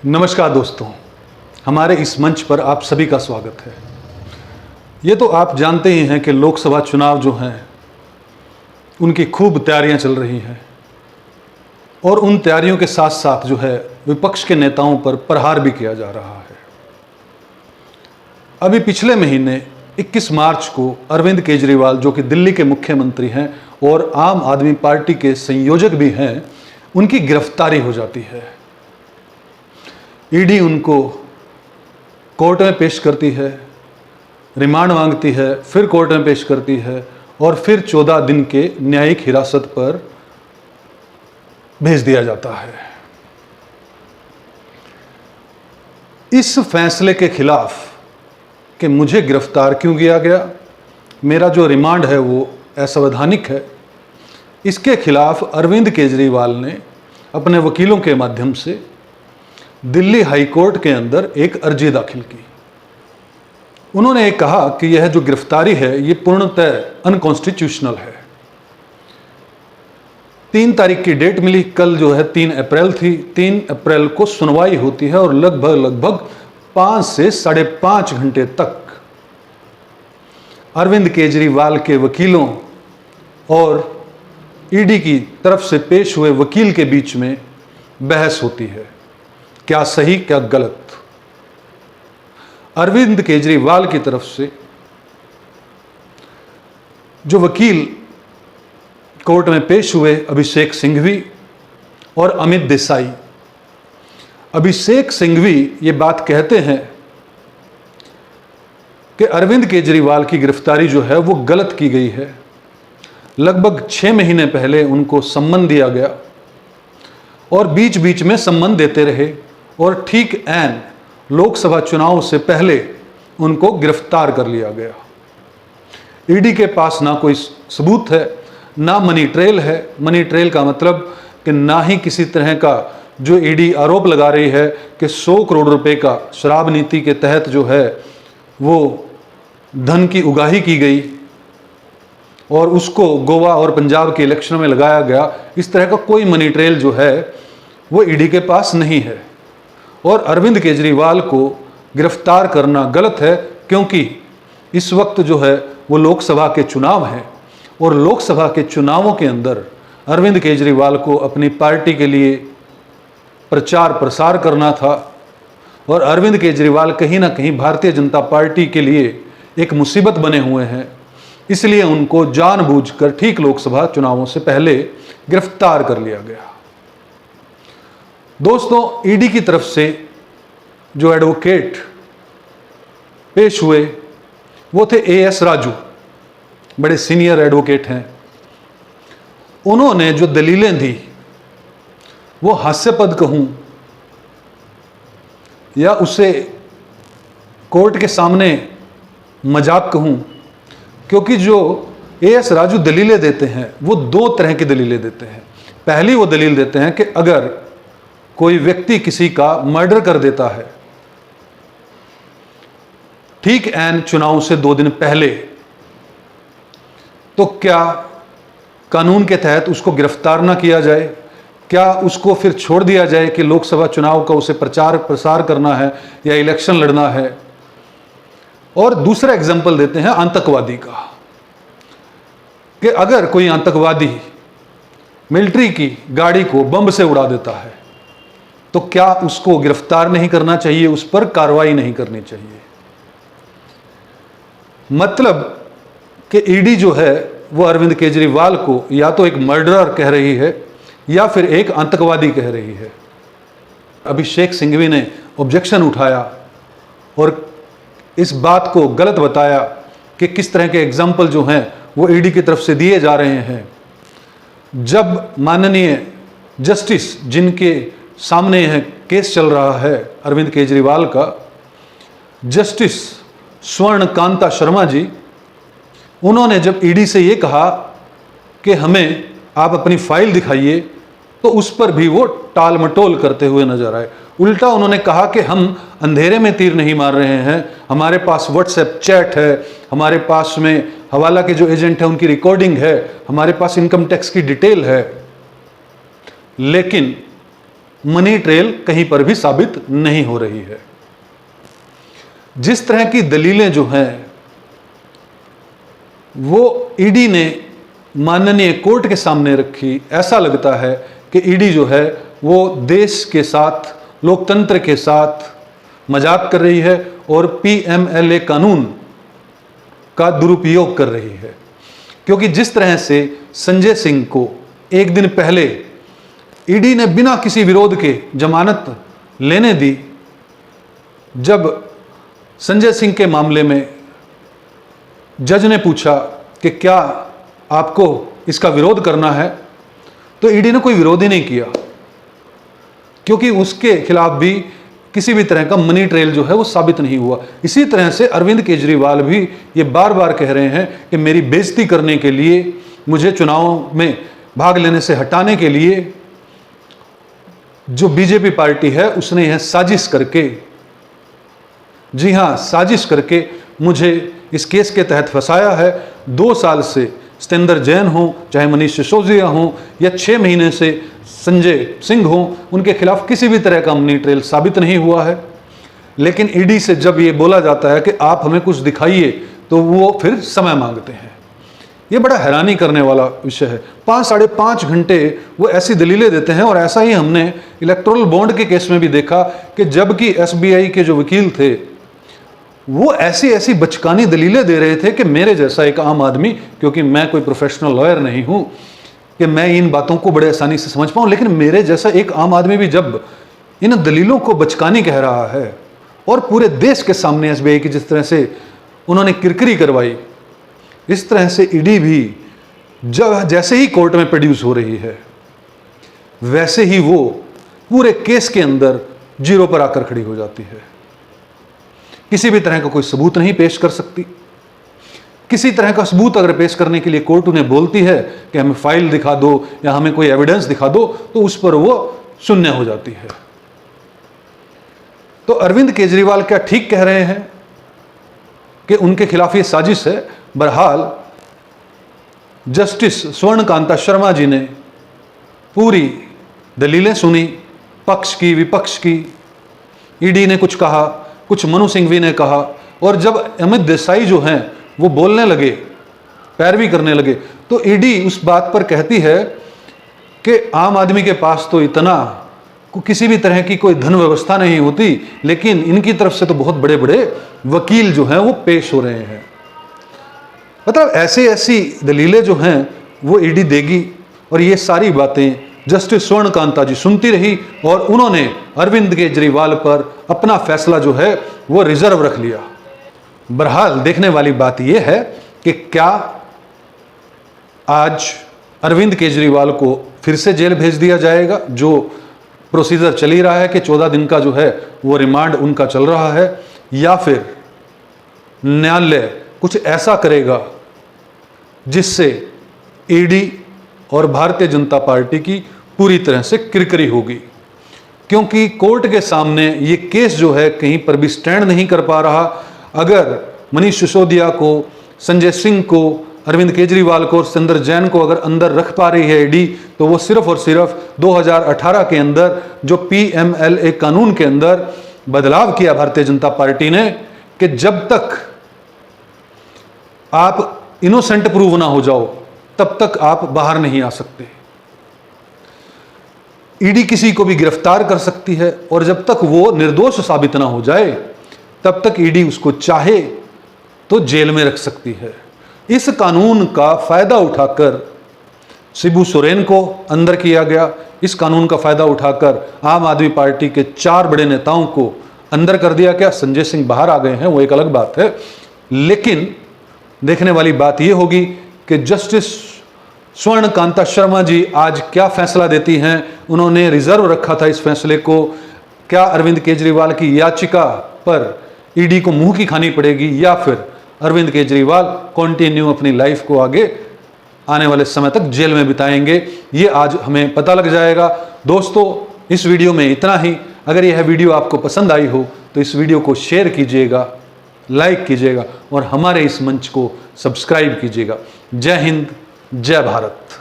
नमस्कार दोस्तों, हमारे इस मंच पर आप सभी का स्वागत है। ये तो आप जानते ही हैं कि लोकसभा चुनाव जो हैं उनकी खूब तैयारियां चल रही हैं और उन तैयारियों के साथ साथ जो है विपक्ष के नेताओं पर प्रहार भी किया जा रहा है। अभी पिछले महीने 21 मार्च को अरविंद केजरीवाल, जो कि दिल्ली के मुख्यमंत्री हैं और आम आदमी पार्टी के संयोजक भी हैं, उनकी गिरफ्तारी हो जाती है। ईडी उनको कोर्ट में पेश करती है, रिमांड मांगती है, फिर कोर्ट में पेश करती है और फिर 14 दिन के न्यायिक हिरासत पर भेज दिया जाता है। इस फैसले के खिलाफ कि मुझे गिरफ्तार क्यों किया गया, मेरा जो रिमांड है वो असंवैधानिक है, इसके खिलाफ अरविंद केजरीवाल ने अपने वकीलों के माध्यम से दिल्ली हाई कोर्ट के अंदर एक अर्जी दाखिल की। उन्होंने कहा कि यह जो गिरफ्तारी है ये पूर्णतः अनकॉन्स्टिट्यूशनल है। 3 तारीख की डेट मिली, कल जो है 3 अप्रैल थी। 3 अप्रैल को सुनवाई होती है और लगभग 5 से 5.5 घंटे तक अरविंद केजरीवाल के वकीलों और ईडी की तरफ से पेश हुए वकील के बीच में बहस होती है, क्या सही क्या गलत। अरविंद केजरीवाल की तरफ से जो वकील कोर्ट में पेश हुए, अभिषेक सिंघवी और अमित देसाई। अभिषेक सिंघवी ये बात कहते हैं कि अरविंद केजरीवाल की गिरफ्तारी जो है वो गलत की गई है। लगभग 6 महीने पहले उनको सम्मन दिया गया और बीच बीच में सम्मन देते रहे और ठीक ऐन लोकसभा चुनाव से पहले उनको गिरफ्तार कर लिया गया। ईडी के पास ना कोई सबूत है, ना मनी ट्रेल है। मनी ट्रेल का मतलब कि ना ही किसी तरह का जो ईडी आरोप लगा रही है कि 100 करोड़ रुपए का शराब नीति के तहत जो है वो धन की उगाही की गई और उसको गोवा और पंजाब के इलेक्शन में लगाया गया। इस तरह का कोई मनी ट्रेल जो है वो ईडी के पास नहीं है और अरविंद केजरीवाल को गिरफ्तार करना गलत है, क्योंकि इस वक्त जो है वो लोकसभा के चुनाव हैं और लोकसभा के चुनावों के अंदर अरविंद केजरीवाल को अपनी पार्टी के लिए प्रचार प्रसार करना था और अरविंद केजरीवाल कहीं ना कहीं भारतीय जनता पार्टी के लिए एक मुसीबत बने हुए हैं। इसलिए उनको जानबूझकर ठीक लोकसभा चुनावों से पहले गिरफ्तार कर लिया गया। दोस्तों, ईडी की तरफ से जो एडवोकेट पेश हुए वो थे एएस राजू, बड़े सीनियर एडवोकेट हैं। उन्होंने जो दलीलें दी वो हास्यास्पद कहूं या उसे कोर्ट के सामने मजाक कहूं, क्योंकि जो एएस राजू दलीलें देते हैं वो 2 तरह की दलीलें देते हैं। पहली वो दलील देते हैं कि अगर कोई व्यक्ति किसी का मर्डर कर देता है ठीक ऐन चुनाव से 2 दिन पहले, तो क्या कानून के तहत उसको गिरफ्तार ना किया जाए? क्या उसको फिर छोड़ दिया जाए कि लोकसभा चुनाव का उसे प्रचार प्रसार करना है या इलेक्शन लड़ना है? और दूसरा एग्जाम्पल देते हैं आतंकवादी का, कि अगर कोई आतंकवादी मिलिट्री की गाड़ी को बम से उड़ा देता है तो क्या उसको गिरफ्तार नहीं करना चाहिए, उस पर कार्रवाई नहीं करनी चाहिए? मतलब कि ईडी जो है वो अरविंद केजरीवाल को या तो एक मर्डरर कह रही है या फिर एक आतंकवादी कह रही है। अभिषेक सिंघवी ने ऑब्जेक्शन उठाया और इस बात को गलत बताया कि किस तरह के एग्जाम्पल जो हैं वो ईडी की तरफ से दिए जा रहे हैं। जब माननीय जस्टिस, जिनके सामने यह केस चल रहा है अरविंद केजरीवाल का, जस्टिस स्वर्ण कांता शर्मा जी, उन्होंने जब ईडी से ये कहा कि हमें आप अपनी फाइल दिखाइए, तो उस पर भी वो टाल मटोल करते हुए नजर आए। उल्टा उन्होंने कहा कि हम अंधेरे में तीर नहीं मार रहे हैं, हमारे पास व्हाट्सएप चैट है, हमारे पास में हवाला के जो एजेंट है उनकी रिकॉर्डिंग है, हमारे पास इनकम टैक्स की डिटेल है। लेकिन मनी ट्रेल कहीं पर भी साबित नहीं हो रही है। जिस तरह की दलीलें जो हैं वो ईडी ने माननीय कोर्ट के सामने रखी, ऐसा लगता है कि ईडी जो है वो देश के साथ, लोकतंत्र के साथ मजाक कर रही है और पीएमएलए कानून का दुरुपयोग कर रही है। क्योंकि जिस तरह से संजय सिंह को एक दिन पहले ईडी ने बिना किसी विरोध के जमानत लेने दी, जब संजय सिंह के मामले में जज ने पूछा कि क्या आपको इसका विरोध करना है, तो ईडी ने कोई विरोध ही नहीं किया, क्योंकि उसके खिलाफ भी किसी भी तरह का मनी ट्रेल जो है वो साबित नहीं हुआ। इसी तरह से अरविंद केजरीवाल भी ये बार बार कह रहे हैं कि मेरी बेइज्जती करने के लिए, मुझे चुनाव में भाग लेने से हटाने के लिए जो बीजेपी पार्टी है उसने यह साजिश करके, जी हाँ साजिश करके मुझे इस केस के तहत फंसाया है। 2 साल से सत्येंद्र जैन हो, चाहे मनीष सिसोदिया हो, या 6 महीने से संजय सिंह हो, उनके खिलाफ किसी भी तरह का मनी ट्रेल साबित नहीं हुआ है। लेकिन ईडी से जब ये बोला जाता है कि आप हमें कुछ दिखाइए, तो वो फिर समय मांगते हैं। ये बड़ा हैरानी करने वाला विषय है। 5 - 5.5 घंटे वो ऐसी दलीलें देते हैं, और ऐसा ही हमने इलेक्टोरल बॉन्ड के केस में भी देखा कि जबकि एसबीआई के जो वकील थे वो ऐसी ऐसी बचकानी दलीलें दे रहे थे कि मेरे जैसा एक आम आदमी, क्योंकि मैं कोई प्रोफेशनल लॉयर नहीं हूं कि मैं इन बातों को बड़े आसानी से समझ पाऊं, लेकिन मेरे जैसा एक आम आदमी भी जब इन दलीलों को बचकानी कह रहा है, और पूरे देश के सामने एसबीआई की जिस तरह से उन्होंने किरकिरी करवाई, इस तरह से ईडी भी जब जैसे ही कोर्ट में प्रोड्यूस हो रही है, वैसे ही वो पूरे केस के अंदर जीरो पर आकर खड़ी हो जाती है। किसी भी तरह का कोई सबूत नहीं पेश कर सकती। किसी तरह का सबूत अगर पेश करने के लिए कोर्ट उन्हें बोलती है कि हमें फाइल दिखा दो या हमें कोई एविडेंस दिखा दो, तो उस पर वो शून्य हो जाती है। तो अरविंद केजरीवाल क्या ठीक कह रहे हैं कि उनके खिलाफ ये साजिश है? बहरहाल जस्टिस स्वर्णकांता शर्मा जी ने पूरी दलीलें सुनी, पक्ष की विपक्ष की। ईडी ने कुछ कहा, कुछ मनु सिंघवी ने कहा, और जब अमित देसाई जो हैं वो बोलने लगे, पैरवी करने लगे, तो ईडी उस बात पर कहती है कि आम आदमी के पास तो इतना किसी भी तरह की कोई धन व्यवस्था नहीं होती, लेकिन इनकी तरफ से तो बहुत बड़े बड़े वकील जो हैं वो पेश हो रहे हैं। मतलब ऐसी ऐसी दलीलें जो हैं वो ईडी देगी, और ये सारी बातें जस्टिस स्वर्णकांता जी सुनती रही, और उन्होंने अरविंद केजरीवाल पर अपना फैसला जो है वो रिजर्व रख लिया। बहरहाल देखने वाली बात यह है कि क्या आज अरविंद केजरीवाल को फिर से जेल भेज दिया जाएगा, जो प्रोसीजर चल ही रहा है कि 14 दिन का जो है वो रिमांड उनका चल रहा है, या फिर न्यायालय कुछ ऐसा करेगा जिससे ईडी और भारतीय जनता पार्टी की पूरी तरह से किरकिरी होगी। क्योंकि कोर्ट के सामने ये केस जो है कहीं पर भी स्टैंड नहीं कर पा रहा। अगर मनीष सिसोदिया को, संजय सिंह को, अरविंद केजरीवाल को और सत्येंद्र जैन को अगर अंदर रख पा रही है ईडी, तो वो सिर्फ और सिर्फ 2018 के अंदर जो पीएमएलए कानून के अंदर बदलाव किया भारतीय जनता पार्टी ने, कि जब तक आप इनोसेंट प्रूव ना हो जाओ तब तक आप बाहर नहीं आ सकते। ईडी किसी को भी गिरफ्तार कर सकती है, और जब तक वो निर्दोष साबित ना हो जाए तब तक ईडी उसको चाहे तो जेल में रख सकती है। इस कानून का फायदा उठाकर शिबू सोरेन को अंदर किया गया, इस कानून का फायदा उठाकर आम आदमी पार्टी के 4 बड़े नेताओं को अंदर कर दिया गया। संजय सिंह बाहर आ गए हैं, वो एक अलग बात है, लेकिन देखने वाली बात यह होगी कि जस्टिस स्वर्णकांता शर्मा जी आज क्या फैसला देती हैं। उन्होंने रिजर्व रखा था इस फैसले को। क्या अरविंद केजरीवाल की याचिका पर ईडी को मुंह की खानी पड़ेगी, या फिर अरविंद केजरीवाल कंटिन्यू अपनी लाइफ को आगे आने वाले समय तक जेल में बिताएंगे, ये आज हमें पता लग जाएगा। दोस्तों, इस वीडियो में इतना ही। अगर यह वीडियो आपको पसंद आई हो तो इस वीडियो को शेयर कीजिएगा, लाइक कीजिएगा, और हमारे इस मंच को सब्सक्राइब कीजिएगा। जय हिंद, जय भारत।